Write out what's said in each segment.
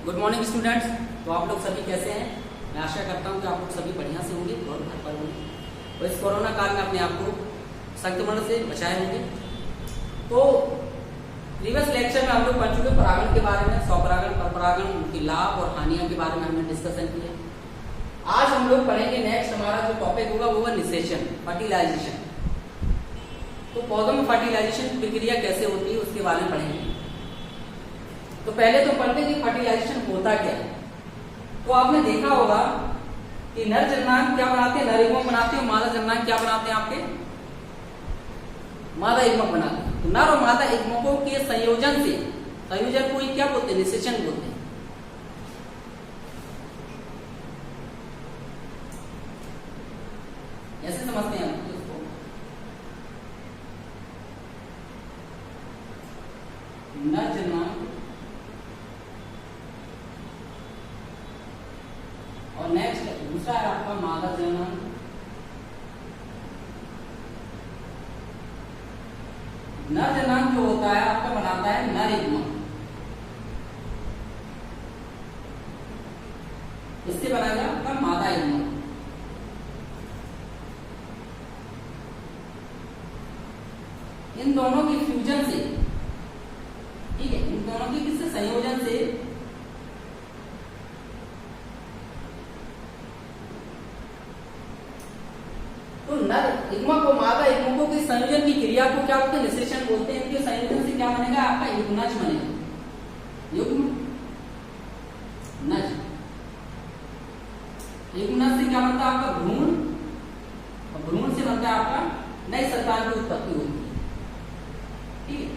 Good morning students. तो आप लोग सभी कैसे हैं? मैं आशा करता हूं कि आप लोग सभी बढ़िया से होंगे और घर पर होंगे और इस कोरोना काल में अपने आप को संक्रमण से बचाए होंगे। तो प्रीवियस लेक्चर में हम लोग पढ़ चुके परागण के बारे में, स्वपरागण, परपरागण, उनके लाभ और हानियों के बारे में हमने डिस्कशन किया। आज हम लोग पढ़ेंगे नेक्स्ट हमारा जो टॉपिक होगा वो निषेचन, फर्टिलाइजेशन। तो पौधों में फर्टिलाइजेशन की प्रक्रिया कैसे होती है उसके बारे में पढ़ेंगे। तो पहले तो पढ़ते हैं कि फर्टिलाइजेशन होता क्या है। तो आपने देखा होगा कि नर जननांग क्या बनाते हैं, नर युग्मक बनाते हैं, मादा जननांग क्या बनाते हैं, आपके मादा युग्मक बनाते हैं। तो नर और मादा युग्मकों के संयोजन से, संयोजन को ही क्या बोलते हैं, निषेचन बोलते हैं। ऐसे समझते हैं हम इसको। नर जननांग और नेक्स्ट दूसरा है आपका मादा जननांग। नर जननांग जो होता है आपका बनाता है नर युग्मक, इससे बनाएगा आपका मादा युग्मक। इन दोनों के फ्यूजन से, ठीक है, इन दोनों के किससे संयोजन से तो नर युग्मक और मादा युग्मकों के संयोजन की क्रिया को क्या बोलते हैं, निषेचन बोलते हैं। इनके संयोजन से क्या बनेगा, आपका युग्मनज बनेगा, युग्मनज। युग्मनज से क्या बनता है आपका भ्रूण, और भ्रूण से बनता है आपका नई संतान की उत्पत्ति होती है, ठीक है।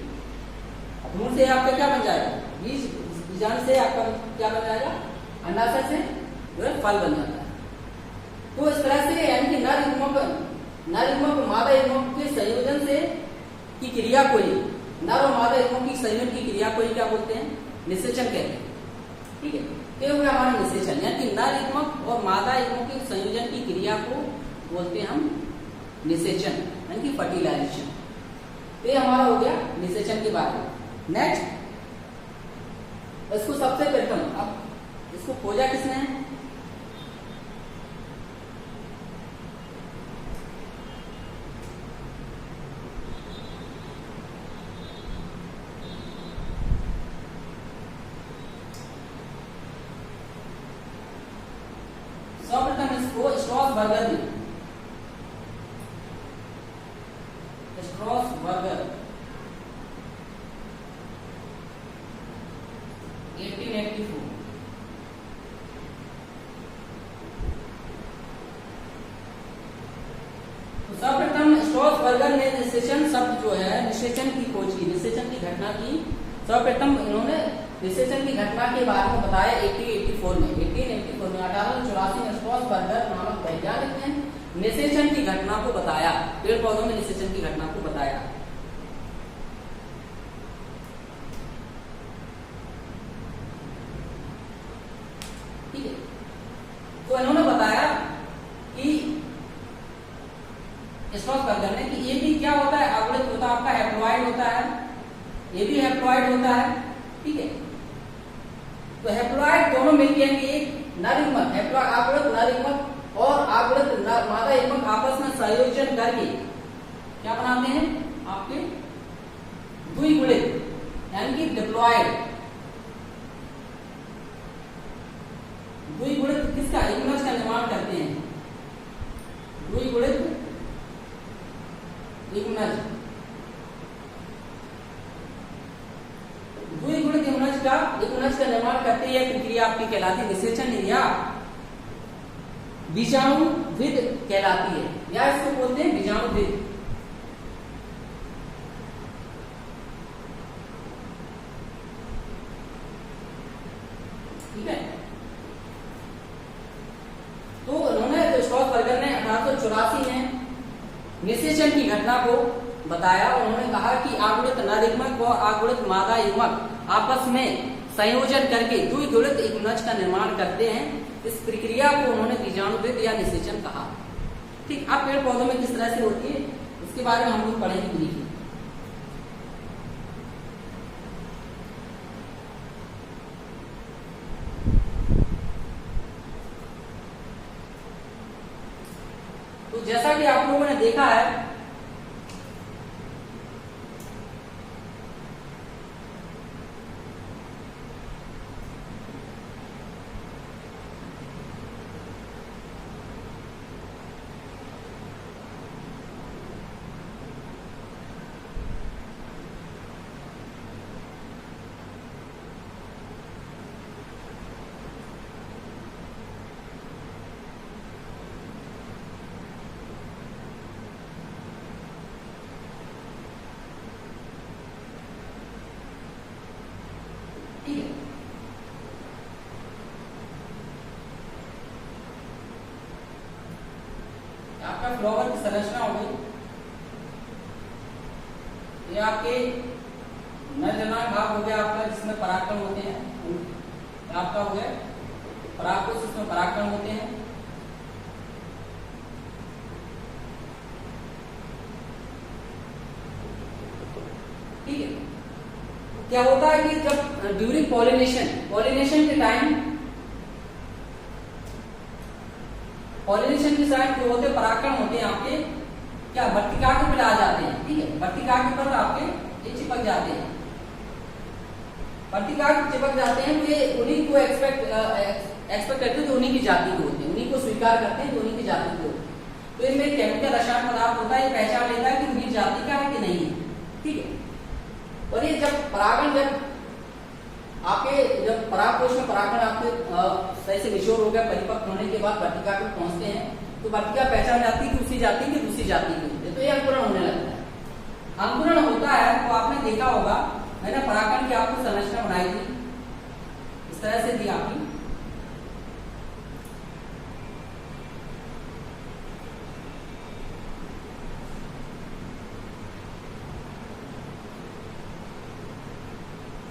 भ्रूण से आपका क्या बन जाएगा, बीजाणु से आपका क्या बन जाएगा, अंडाशय से जो है फल बन जाता है। तो इस तरह से यानी कि नर युग्मक और मादा युग्मक के संयोजन से की क्रिया को ही, नर और मादा युग्मक की संयोजन की क्रिया को ही क्या बोलते हैं, निषेचन कहते हैं, ठीक है। तो ये हमारा निषेचन, यानी कि नर युग्मक और मादा युग्मक के संयोजन की क्रिया को बोलते हैं हम निषेचन, यानी कि फर्टिलाइजेशन। तो ये हमारा हो गया निषेचन के बारे में। नेक्स्ट इसको सबसे प्रथम, अब इसको खोजा किसने है, सर्वप्रथम इसको स्ट्रॉसबर्गर ने, स्ट्रॉसबर्गर 1884। तो सर्वप्रथम स्ट्रॉसबर्गर ने निषेचन शब्द जो है, निषेचन की खोज की, निषेचन की घटना की। सर्वप्रथम इन्होंने निषेचन की घटना के बारे में बताया 1884 में। 1884 में स्ट्रॉसबर्गर नामक वैज्ञानिक ने निषेचन की घटना को बताया, पेड़ पौधों में निषेचन की घटना को बताया। ठीक है, तो इन्होंने बताया कि स्ट्रॉसबर्गर ने कि ये भी क्या होता है, आगुड़ित होता है, आपका हैप्लॉइड होता है, ये भी हैप्लॉइड होता है, ठीक है। तो हैप्लॉइड दोनों मिलकर एक नर युग्मक, हैप्लॉइड आगुड़ित नर युग्मक और आगुड़ित मादा युग्मक आपस में संयोजन करके क्या बनाते हैं, आपके द्विगुणित यानी कि डिप्लॉइड, द्विगुणित किसका, युग्मनज का निर्माण करते हैं, द्विगुणित युग्मनज। द्विगुणित युग्मनज का निर्माण करते हैं, प्रक्रिया आपकी कहलाती है निषेचन या बीजाणुविद कहलाती है, या इसको बोलते हैं बीजाणुविद। ठीक है, तो उन्होंने जो स्ट्रॉसबर्गर ने 1884 में निषेचन की घटना को बताया। उन्होंने कहा कि आगुड़ित नर युग्मक और आगुड़ित मादा युग्मक आपस में संयोजन करके द्विगुणित युग्मनज का निर्माण करते हैं। इस प्रक्रिया को उन्होंने बीजाणुविद या निषेचन कहा। ठीक, अब पेड़ पौधों में किस तरह से होती है उसके बारे में हम लोग पढ़ेंगे ब्रीफली। देखा है ठीक है। आपका फ्लावर की संरचना हो गई, ये आपके नरजनन भाग हो गया आपका जिसमें परागकण होते हैं, आपका हो गया परागकोश, इसमें परागकण होते हैं। ठीक है। क्या होता है कि जब ड्यूरिंग पॉलिनेशन के टाइम, पॉलिनेशन के टाइम जो होते परागकण होते हैं आपके क्या वर्तिका के ऊपर आ जाते हैं। ठीक है, वर्तिका के ऊपर आपके ये चिपक जाते हैं, वर्तिका चिपक जाते हैं, तो ये उन्हीं को एक्सपेक्ट करते हैं, तो उन्हीं की जाति के होते हैं, उन्हीं को स्वीकार करते हैं, तो उन्हीं की जाति के होते हैं। तो इनमें केमिकल रसायन पदार्थ होता है, ये पहचान लेता है कि उनकी जाति का है कि नहीं है। ठीक है। और ये जब परागण जब परागकोश में परागण आपके सही से निचोड़ हो गया, परिपक्व होने के बाद वर्तिका पर पहुंचते हैं, तो वर्तिका पहचान जाती है कि उसी जाति की दूसरी जाति की, तो ये अंकुरण होने लगता है। अंकुरण होता है तो आपने देखा होगा, मैंने परागकण की आपको संरचना बनाई थी, इस तरह से दी आपकी।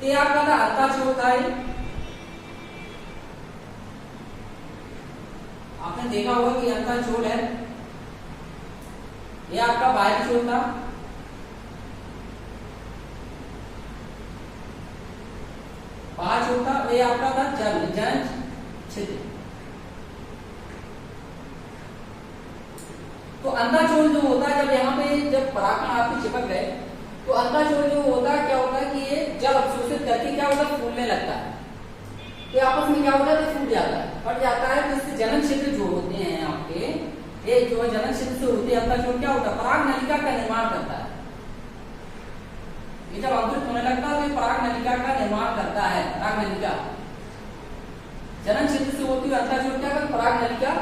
ये आपका था अंताचोर था, ये आपने देखा होगा कि अंताचोर है। ये आपका बाहरी छोर था, बाहर छोर था। ये आपका था जनन छिद्र। तो अंताचोर जो होता है, जब यहाँ पे जब परागकण आपके चिपक गए, तो अंताचोर जो होता है क्या होता है कि ये जल अवशोषित करके क्या होता है फूलने लगता है, तो आपस में क्या होता है फूट जाता है, फट जाता है। तो इससे जनन क्षेत्र जो होते हैं आपके, ये जो जनन क्षेत्र से होते हैं अंताचोर क्या होता है पराग नलिका का निर्माण करता है। ये जब अंकुरित होने लगता है तो ये पराग नलिका का निर्माण करता है। पराग नलिका जनन क्षेत्र से होती है, अंताचोर क्या करता है पराग नलिका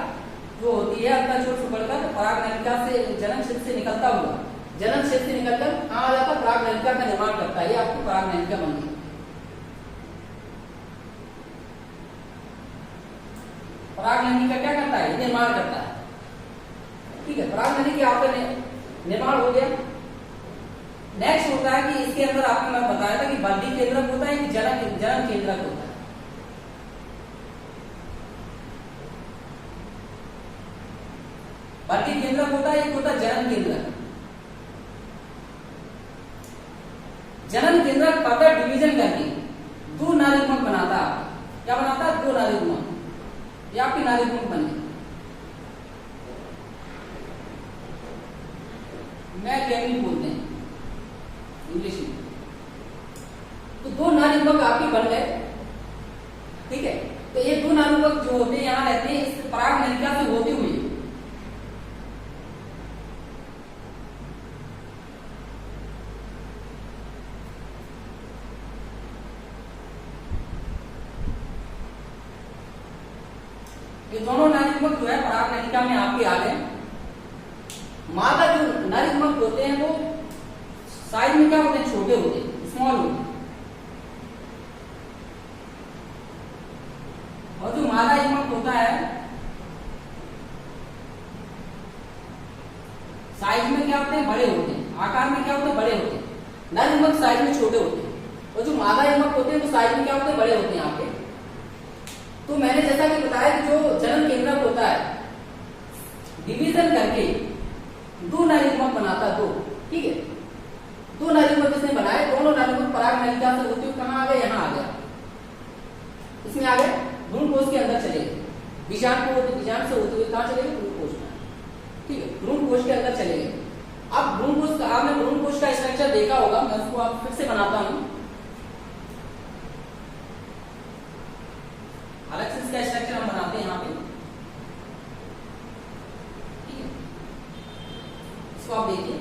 जो होती है अंताचोर से बढ़कर पराग नलिका से जनन क्षेत्र से निकलता हुआ, जनन क्षेत्र से निकलकर कहाँ आ जाता है पराग नलिका का निर्माण करता है। ये आपको पराग नलिका बन गई। पराग नलिका क्या करता है, निर्माण करता है। ठीक है, पराग नलिका आपका निर्माण हो गया। नेक्स्ट होता है कि इसके अंदर आपको मैं बताया था कि बल्दी केंद्रक होता है कि जनन केंद्रक होता है। बल्दी केंद्रक होता है, एक होता है जनन केंद्रक। जनन केंद्रक पता डिवीजन करके दो नारीगुणक बनाता है। क्या बनाता है, दो नारीगुणक। ये आपकी नारीगुणक बन गई। मैं कैमिल बोलते हैं इंग्लिश में। तो दो नारीगुणक आपके बन गए। ठीक है, तो ये दो नारीगुणक जो होते हैं यहाँ रहते हैं इस पराग नलिका से होते हुए ये दोनों नारीगुणक जो है पराग नलिका में आपके आ गए। मादा जो नारीगुणक होते हैं वो साइज में क्या होते हैं, छोटे होते हैं, स्मॉल होते हैं। और जो मादा युग्मक होता है साइज में क्या होते हैं, बड़े होते हैं, आकार में क्या होते हैं, बड़े होते हैं। नर युग्मक साइज में छोटे होते हैं और जो मादा युग्मक होते हैं वो साइज में क्या होते हैं, बड़े होते हैं आपके। तो मैंने जैसा कि बताया कि जो जनन केंद्रक होता है डिवीजन करके दो नारीगुणक बनाता है, दो। ठीक है, दो नारीगुणक इसने बनाए, दोनों नारीगुणक पराग नलिका से होते हुए कहाँ आ गए, यहाँ आ गया, इसमें आ गए, भ्रूण कोश के अंदर चले गए। बीजांड से होते हुए कहाँ चले गए, भ्रूण कोश में। ठीक है, भ्रूण कोश के अंदर चले गए। अब भ्रूण कोश का आपने भ्रूण कोश का स्ट्रक्चर देखा होगा, मैं उसको आप फिर से बनाता हूं। अलग से इसका स्ट्रक्चर हम बनाते हैं यहाँ पे, ठीक है। इसको आप देखिए,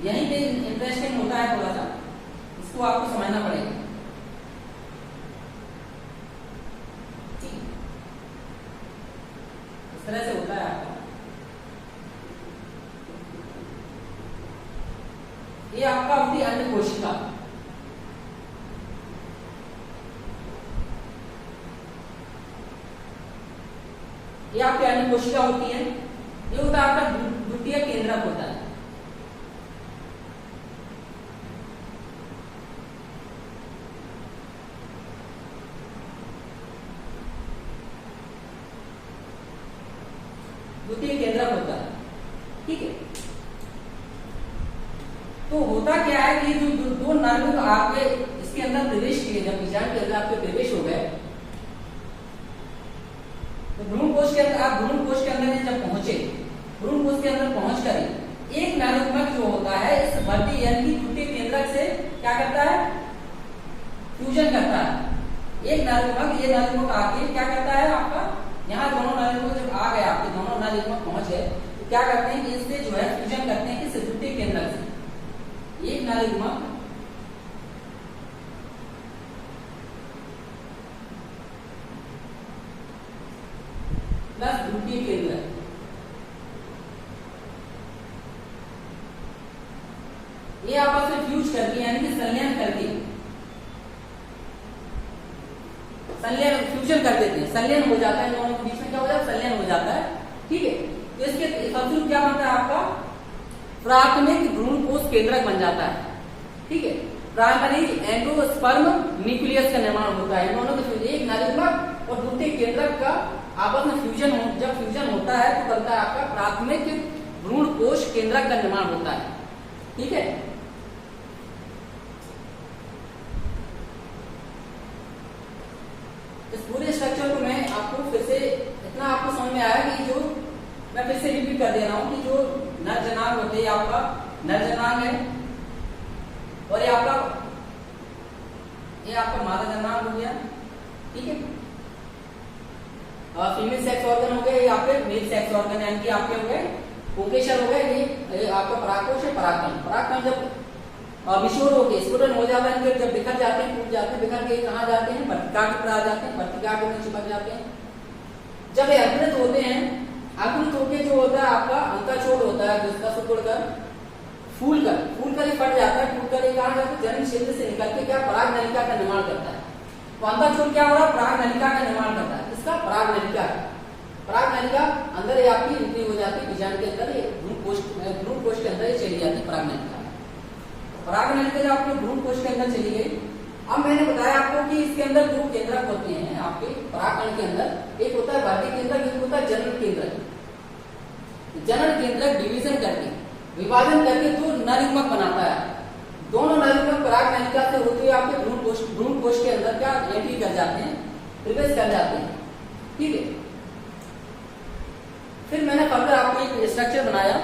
यहीं पे इंटरेस्टिंग होता है थोड़ा सा, इसको आपको समझना पड़ेगा। ठीक है, इस तरह से होता है आपका। ये आपका होती है अन्य कोशिका। ये आपकी अन्य कोशिका होती है। ये होता है आपका द्वितीय केंद्रक होता है। द्वितीय केंद्रक होता है, ठीक है। तो होता क्या है कि जो दो नार्व आपके इसके अंदर प्रवेश किए, जब बीजांड के अंदर आपके प्रवेश हो गए, तो भ्रूण कोश के अंदर आप भ्रूण कोश के अंदर जब पहुंचे, भ्रूण कोश के अंदर पहुंचकर एक नार्वमक जो होता है इस भर्ती यानी द्वितीय केंद्रक से क्या करता है, फ्यूजन करता है। एक नार्वमक ये नार्वमक आके क्या करता है आपका, यहाँ दोनों नार्वमक जब आ गए आपके दोनों नार्वमक पहुंच गए, तो क्या करते हैं कि इससे जो है फ्यूजन करते हैं किस द्वितीय केंद्रक से। एक नार्वमक प्लस द्वितीय केंद्रक, ये आपस में फ्यूज करके यानी कि संलयन करके, संलयन फ्यूजन कर देते हैं, संलयन हो जाता है दोनों के बीच में, क्या हो जाता है, संलयन हो जाता है, ठीक है। तो इसके फलस्वरूप क्या बनता है आपका, प्राथमिक भ्रूण कोश केंद्रक बन जाता है, ठीक है। प्राइमरी एंडोस्पर्म न्यूक्लियस का निर्माण होता है। दोनों के एक नार्वमक और द्वितीय केंद्रक का आपस में फ्यूजन जब फ्यूजन होता है तो बनता है आपका प्राथमिक भ्रूण कोश केंद्रक का निर्माण होता है, ठीक है। इस पूरे स्ट्रक्चर को मैं आपको फिर से इतना आपको समझ में आया कि जो मैं फिर से रिपीट कर दे रहा हूं कि जो नर जनांग होते हैं, आपका नर जनांग है और ये आपका मादा जनांग हो गया, ठीक है। फीमेल सेक्स ऑर्गन हो गए, ये आपके मेल सेक्स ऑर्गन यानी कि आपके हो गए कोकेशर हो गए, ये आपका परागकोश है, परागकण। परागकण जब विशोर हो गए, स्फुटन हो जाता है, जब बिखर जाते हैं, टूट जाते हैं, बिखर के कहाँ जाते हैं, वर्तिका के पर आ जाते हैं, वर्तिका के में चिपक जाते हैं। जब ये अंकुरित होते हैं, अंकुरित होकर जो होता है आपका अंकाछोड़ होता है, जिसका सुकुड़कर फूलकर ये फट जाता है, टूटकर ये कहाँ जाता है, जन्म क्षेत्र से निकल के क्या पराग नलिका का निर्माण करता है। तो अंकाछोड़ क्या हो रहा है, पराग नलिका का निर्माण करता है। इसका पराग नलिका अंदर ये आपकी एंट्री हो जाती है, बीजांड के अंदर ये भ्रूण कोश के अंदर ये चली जाती है पराग नलिका। पराग नलिका जब आपके भ्रूण कोश के अंदर चली गई, अब मैंने बताया आपको कि इसके अंदर दो केंद्रक होते हैं आपके परागकण के अंदर, एक होता है वर्ती केंद्रक, एक होता है जनन केंद्रक। जनन केंद्रक डिवीजन करके विभाजन करके दो नार्वमक बनाता है। दोनों नार्वमक पराग नलिका से होते हुए आपके भ्रूण कोश के अंदर क्या एंट्री कर जाते हैं, प्रवेश कर जाते हैं, ठीक है। फिर मैंने फर्दर आपको एक स्ट्रक्चर बनाया,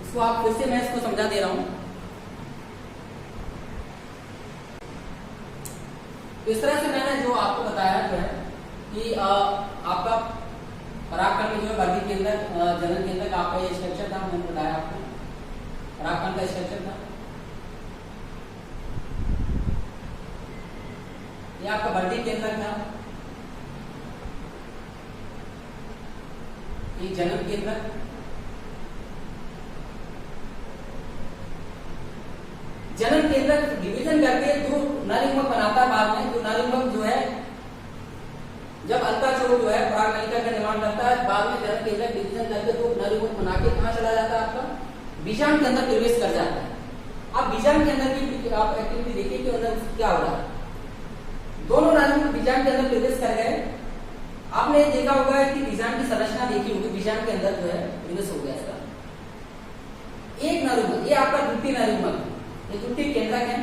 इसको आप फिर से मैं इसको समझा दे रहा हूं। इस तरह से मैंने जो आपको बताया जो है कि आपका परागकण में जो है वर्ती केंद्रक, जनन केंद्रक आपका ये स्ट्रक्चर था, मैंने बताया आपको परागकण का स्ट्रक्चर था। ये आपका वर्ती केंद्रक था, ये जनन केंद्रक, जनन केंद्रक डिवीजन करके दो नार्वमक बनाता है बाद में। जो नार्वमक जो है जब अंकाछोड़ जो है पराग नलिका का निर्माण करता है, बाद में जनन केंद्रक डिवीजन करके दो नार्वमक बना के कहाँ चला जाता है, आपका बीजांड के अंदर प्रवेश कर जाता है। अब बीजांड के अंदर की आप एक्टिविटी देखिए कि अंदर क्या हो रहा है। दोनों नार्वमक बीजांड के अंदर प्रवेश कर गए। आपने देखा होगा कि बीजांड की संरचना देखी होगी, बीजांड के अंदर जो है प्रवेश हो गया इसका। एक नार्वमक, ये आपका द्वितीय नार्वमक, ये द्वितीय केंद्रक है।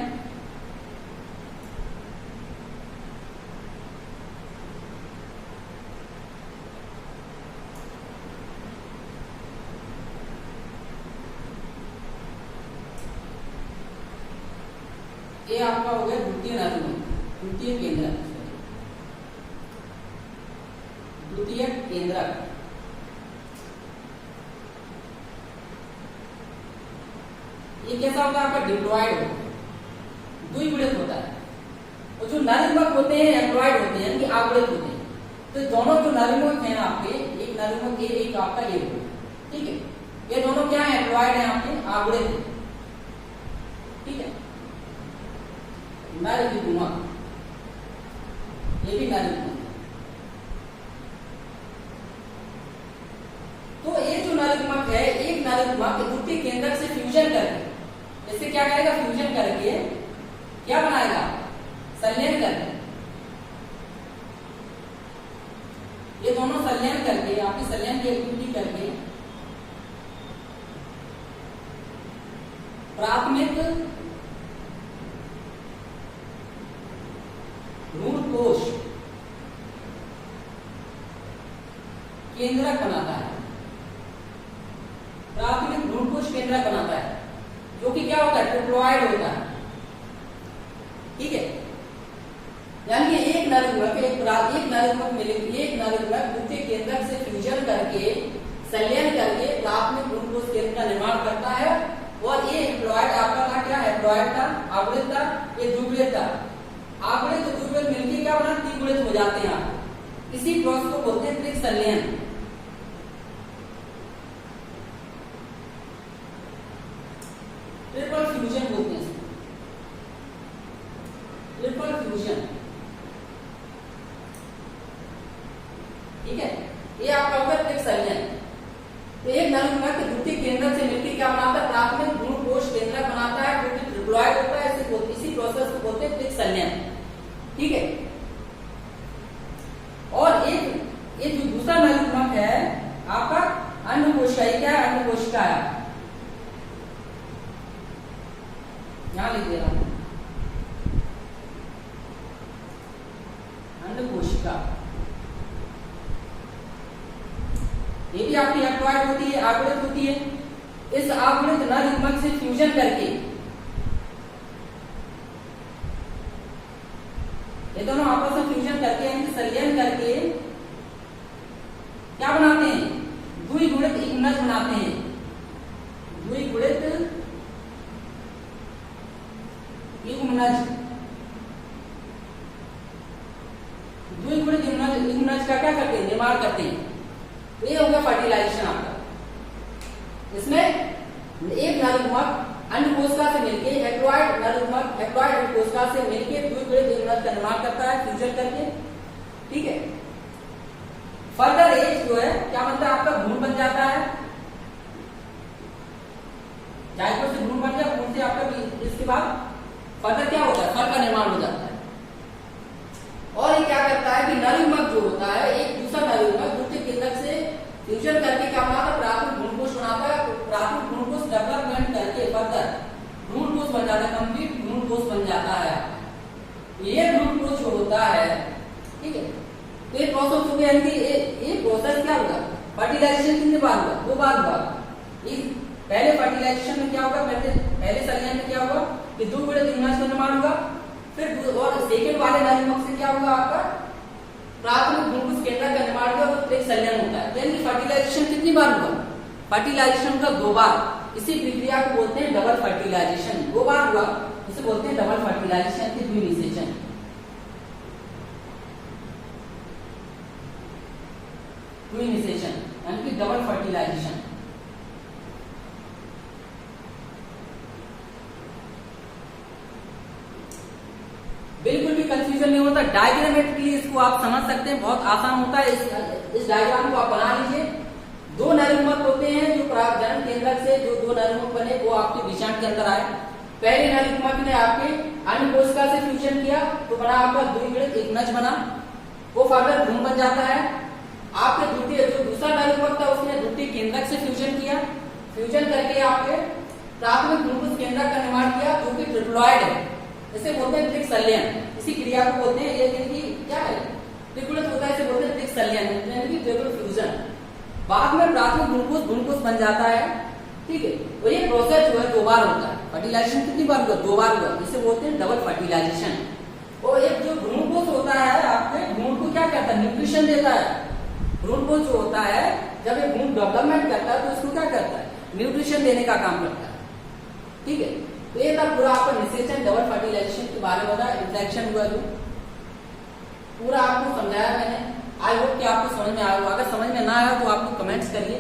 ये आपका हो गया द्वितीय नलिका, द्वितीय केंद्रक, द्वितीय केंद्रक। ये कैसा होता है आपका? डिप्लॉयड होता है, द्विगुणित होता है। और जो नलिकामक होते हैं एप्लॉयड होते हैं, यानी आगुणित होते हैं। तो दोनों जो नलिकामक हैं आपके, एक नलिकामक ए, एक आपका ए, ठीक है, ये दोनों क्या है? एप्लॉयड है आपके, आगुणित है, ठीक है। नलिकामक, ये भी नलिकामक। तो ये जो नलिकामक है, एक नलिकामक द्वितीय केंद्रक से फ्यूजन करके, इससे क्या करेगा? फ्यूजन करके क्या बनाएगा? संलयन करके, ये दोनों संलयन करके, आपकी संलयन की एक्टिविटी करके प्राथमिक भ्रूण कोश केंद्रक बनाता है, प्राथमिक भ्रूण कोश केंद्रक बनाता है, जो कि क्या होता है? ट्रिप्लॉयड होता है, ठीक है। यानी एक नलिकामक, एक नलिकामक मिलेगी, एक नलिकामक द्वितीय केंद्रक से फ्यूजन करके, संलयन करके प्राथमिक भ्रूण कोश केंद्र का निर्माण करता है। और ये एप्लॉयड आपका था, क्या एप्लॉयड था? आगुणित था, ये द्विगुणित था। आगुणित और द्विगुणित मिलकर क्या बना? त्रिगुणित हो जाते हैं। इसी प्रोसेस को बोलते हैं त्रिक संलयन। ट्रिपल फ्यूजन बोलते हैं, ट्रिपल फ्यूजन, ठीक है। ये आपका होगा त्रिक संलयन। तो एक नलिकामक द्वितीय केंद्रक से मिलकर क्या बनाता है? प्राथमिक भ्रूण कोश केंद्रक बनाता है, जो कि ट्रिप्लॉयड होता है। इसी प्रोसेस को बोलते हैं त्रिक संलयन, ठीक है। और एक ये जो दूसरा नलिकामक है आपका अंडकोशिका, ये क्या है? अंडकोशिका है, यहां लिख दे रहा हूं, अंडकोशिका। ये भी आपकी एप्लॉयड होती है, आगुणित होती है। इस आगुणित नलिकामक से फ्यूजन करके ये दोनों आपस में फ्यूजन करके, यानी संलयन करके क्या बनाते हैं? द्विगुणित इग्नज बनाते हैं, द्विगुणित इग्नज। द्विगुणित इग्नज का क्या करते हैं? निर्माण करते हैं। तो ये होगा फर्टिलाइजेशन आपका। इसमें एक नलिकामक अंडकोशिका से मिलके, एप्लॉयड नलिकामक एप्लॉयड अंडकोशिका से मिलके द्विगुणित इग्नज का निर्माण करता है, फ्यूजन करके, ठीक है। फर्दर एज जो है क्या बनता है? आपका भ्रूण बन जाता है, जायगोट से भ्रूण बन गया, भ्रूण से आपका इसके बाद फर्दर क्या होता है? फल का निर्माण हो जाता है। और ये क्या करता है कि नलिकामक जो होता है, एक दूसरा नलिकामक द्वितीय केंद्रक से फ्यूजन करके क्या बनाता है? प्राथमिक भ्रूण कोश बनाता है। प्राथमिक भ्रूण कोश डेवलपमेंट करके फर्दर भ्रूण कोश बन जाता है, कंप्लीट भ्रूण कोश बन जाता है। ये भ्रूण कोश जो होता है, ठीक है, तो ये प्रोसेस हो गया। ये प्रोसेस क्या होगा? फर्टिलाइजेशन कितने बार हुआ? 2 बार हुआ। पहले फर्टिलाइजेशन में क्या होगा? पहले संलयन में क्या होगा कि द्विगुणित इग्नज का निर्माण होगा। फिर और सेकेंड वाले नलिकामक से क्या होगा? आपका प्राथमिक भ्रूण कोश केंद्रक का निर्माण होगा, तो त्रिक संलयन होता है। यानी फर्टिलाइजेशन कितनी बार हुआ? फर्टिलाइजेशन का 2 बार। इसी प्रक्रिया को बोलते हैं डबल फर्टिलाइजेशन। 2 बार हुआ, इसे बोलते हैं डबल फर्टिलाइजेशन की द्विनिषेचन। द्विनिषेचन यानी कि डबल फर्टिलाइजेशन। बिल्कुल भी कंफ्यूजन नहीं होता। डायग्रामेटिकली इसको आप समझ सकते हैं, बहुत आसान होता है। इस डायग्राम को आप बना लीजिए। 2 नलिकामक होते हैं जो जन्म केंद्रक से जो 2 नलिकामक बने वो आपके विषाणु के अंदर आए। पहले नलिकामक ने आपके अंडकोशिका से फ्यूजन किया तो बना आपका द्विगुणित इग्नज बना, वो फर्दर भ्रूण बन जाता है। आपके द्वितीय जो दूसरा नलिकामक था उसने द्वितीय केंद्रक से फ्यूजन किया, फ्यूजन करके आपके प्राथमिक भ्रूण कोश केंद्रक का निर्माण किया जो कि ट्रिप्लॉयड है। इसे बोलते हैं त्रिक संलयन। इसी क्रिया को बोलते हैं, ये यानी कि क्या है? त्रिगुणित होता है, इसे बोलते हैं त्रिक संलयन यानी कि ट्रिपल फ्यूजन। बाद में प्राथमिक भ्रूण कोश बन जाता है, ठीक है। तो ये प्रोसेस जो है 2 बार होता है। फर्टिलाइजेशन कितनी बार हुआ? 2 बार हुआ। इसे बोलते हैं डबल फर्टिलाइजेशन। और एक जो भ्रूणपोष होता है, आपके भ्रूण को क्या करता है? न्यूट्रिशन देता है। भ्रूणपोष जो होता है, जब ये भ्रूण डेवलपमेंट करता है तो इसको क्या करता है? न्यूट्रिशन देने का काम करता है। ठीक है। तो ये था पूरा आपका निषेचन डबल फर्टिलाइजेशन के बारे में बताया, इंट्रैक्शन हुआ जो पूरा आपको समझाया मैंने। आई होप कि आपको समझ में आया होगा। अगर समझ में ना आया तो आप कमेंट्स करिए,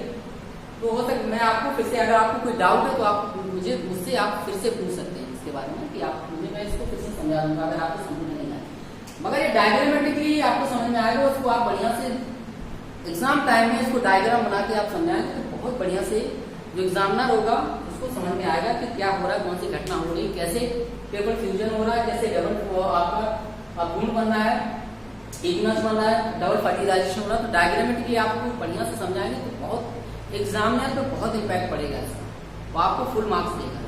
तो हो सकता मैं आपको फिर से, अगर आपको कोई डाउट है तो आप मुझसे आप फिर से पूछ सकते हैं इसके बारे में, कि आप मुझे, मैं इसको फिर से समझा दूंगा अगर आपको समझ में नहीं आए। मगर ये डायग्रामेटिकली आपको समझ में आएगा, उसको आप बढ़िया से एग्जाम टाइम में इसको डायग्राम बना के आप समझाएंगे तो बहुत बढ़िया से जो एग्जामिनर होगा उसको समझ में आएगा कि क्या हो रहा है, कौन सी घटना हो रही है, कैसे पेपर फ्यूजन हो रहा है, कैसे डबल आपका भ्रूण बन रहा है, इग्नस बन रहा है, डबल फर्टिलाइजेशन हो रहा है। तो डायग्रामेटिकली आपको बढ़िया से समझाएंगे तो बहुत एग्जामिनर पर बहुत इम्पैक्ट पड़ेगा इसका, वो आपको फुल मार्क्स देगा।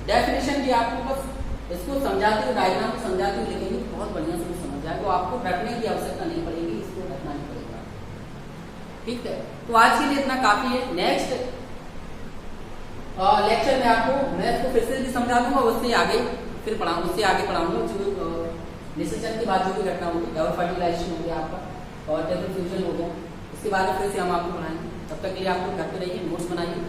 डेफिनेशन भी आपको बस इसको समझाते हुए, डायग्राम को समझाते हुए लिखेंगे तो बहुत बढ़िया से समझ जाएगा, तो आपको रटने की आवश्यकता नहीं पड़ेगी, इसको रटना नहीं पड़ेगा। ठीक है। तो आज के लिए इतना काफी है। नेक्स्ट लेक्चर में आपको मैं इसको फिर से भी समझा दूंगा, उससे आगे फिर पढ़ाऊंगा जो निषेचन के बाद जो भी घटना होगी, डबल फर्टिलाइजेशन हो गया आपका और डबल फ्यूजन हो गया, इसके बाद फिर से हम आपको पढ़ाएंगे। तब तक के लिए आप लोग घर पे रहिए, नोट्स बनाइए।